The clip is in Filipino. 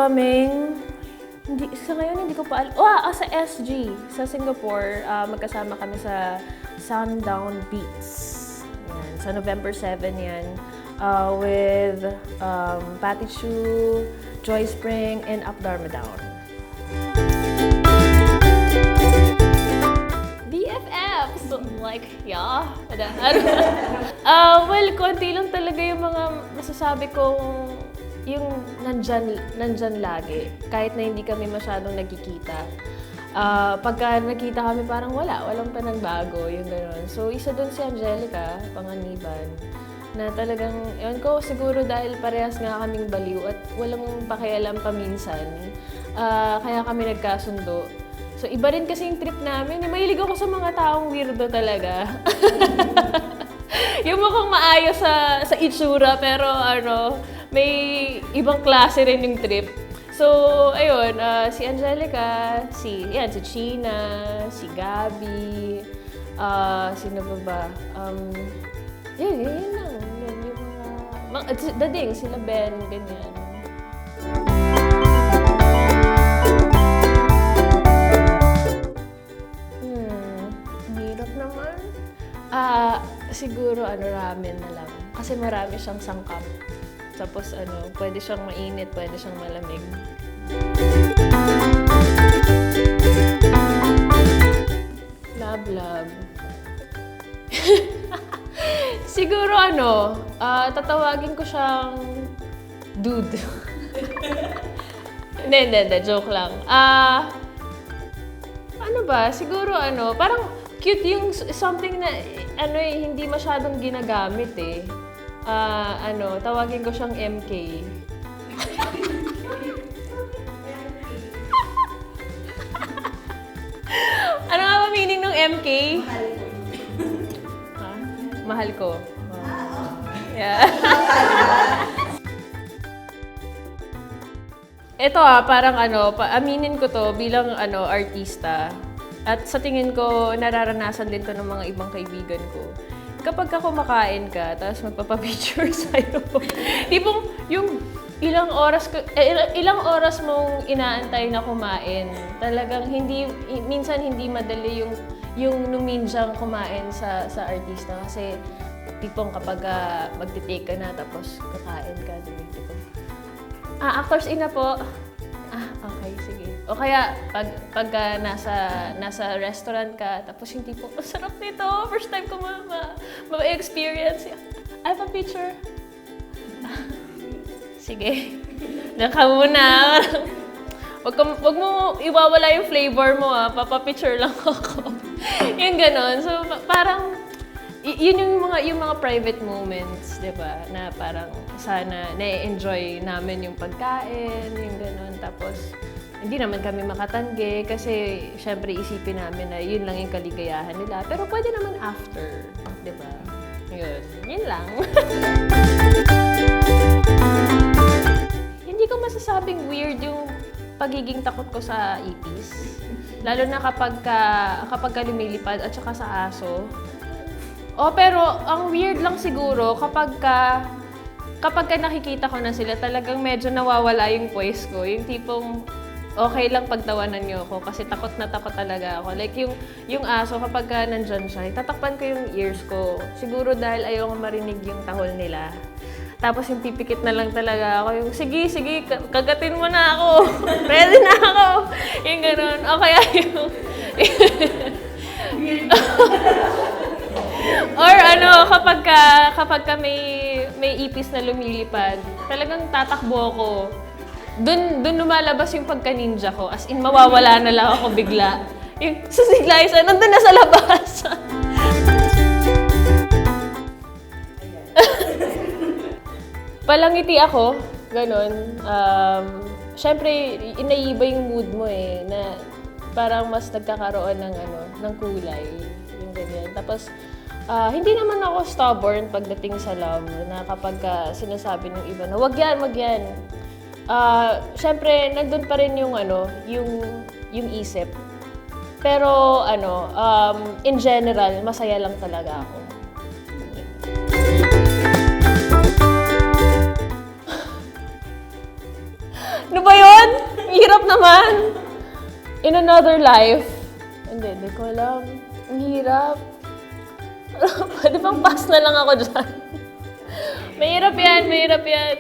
drumming, sa ngayon hindi ko pa alam. Sa SG, sa Singapore, magkasama kami sa Sundown Beats. Yan, sa November 7 yan. With Patty Chu, Joy Spring, and Up Dharma Down. BFFs! Like, yeah. Well, konti lang talaga yung mga masasabi kong yung nandyan lagi. Kahit na hindi kami masyadong nagkikita. Pagka nakita kami parang walang panagbago, yung gano'n. So, isa dun si Angelica, Panganiban, na talagang, yun ko, siguro dahil parehas nga kaming baliw at walang pakialam paminsan, kaya kami nagkasundo. So, iba rin kasi yung trip namin. Mahilig ako sa mga taong weirdo talaga. Yung mukhang maayos sa itsura, pero may ibang klase rin yung trip. So, ayun, si Angelica, si China, si Gabi, sino ba? Yun lang. Yun, yung mga dading, sila Ben, ganyan. Hirap naman. Siguro ramen na lang. Kasi marami siyang sangkap. Tapos pwede siyang mainit, pwede siyang malamig. Love. Siguro tatawagin ko siyang dude. Hindi, joke lang. Siguro parang cute yung something na hindi masyadong ginagamit eh. Tawagin ko siyang MK. Ano nga ba meaning ng MK? Mahal ko. Yeah. Ito parang aminin ko to bilang artista. At sa tingin ko, nararanasan din to ng mga ibang kaibigan ko. Kapag kumakain ka, tapos magpapapicture sa'yo, tipong yung ilang oras mong inaantay na kumain, talagang minsan hindi madali yung numinsyang kumain sa artista. Kasi tipong kapag magtitake ka na, tapos kakain ka, tipong, actors ina po. Okay, sige. O kaya, pag nasa restaurant ka, tapos yung tipo, sarap nito, first time ko ma-experience. I have a picture. Sige. Diyan ka muna. Wag mo iwawala yung flavor mo, papapicture lang ako. Yung ganon. So, parang, yun yung mga private moments, di ba? Na parang sana na-enjoy namin yung pagkain, yung ganon. Tapos, hindi naman kami makatanggi kasi syempre isipin namin na yun lang yung kaligayahan nila. Pero pwede naman after, di ba? Yun lang. Hindi ko masasabing weird yung pagiging takot ko sa ipis. Lalo na kapag lumilipad at saka sa aso. Pero ang weird lang siguro kapag nakikita ko na sila, talagang medyo nawawala yung poise ko. Yung tipong okay lang pagtawanan niyo ako kasi takot na takot talaga ako. Like yung aso kapag nandyan siya, tatakpan ko yung ears ko. Siguro dahil ayaw ko marinig yung tahol nila. Tapos yung pipikit na lang talaga ako. Yung sige, kagatin mo na ako. Ready na ako. Yung ganun. O kaya yung... Or kapag may ipis na lumilipad, talagang tatakbo ako. Doon lumalabas yung pagka-ninja ko. As in, mawawala na lang ako bigla. Yung sa Siglaisa, nandun na sa labas. Palangiti ako, ganon. Siyempre, inaiba yung mood mo eh, na parang mas nagkakaroon ng kulay. Yung ganyan. Tapos, hindi naman ako stubborn pagdating sa love, na kapag sinasabi ng iba na, wag yan. Siyempre, nandun pa rin yung isip. Pero, in general, masaya lang talaga ako. Ano ba yun? In another life. Hindi ko alam. Ang hirap. Pwede bang pass na lang ako dyan? Mahirap yan.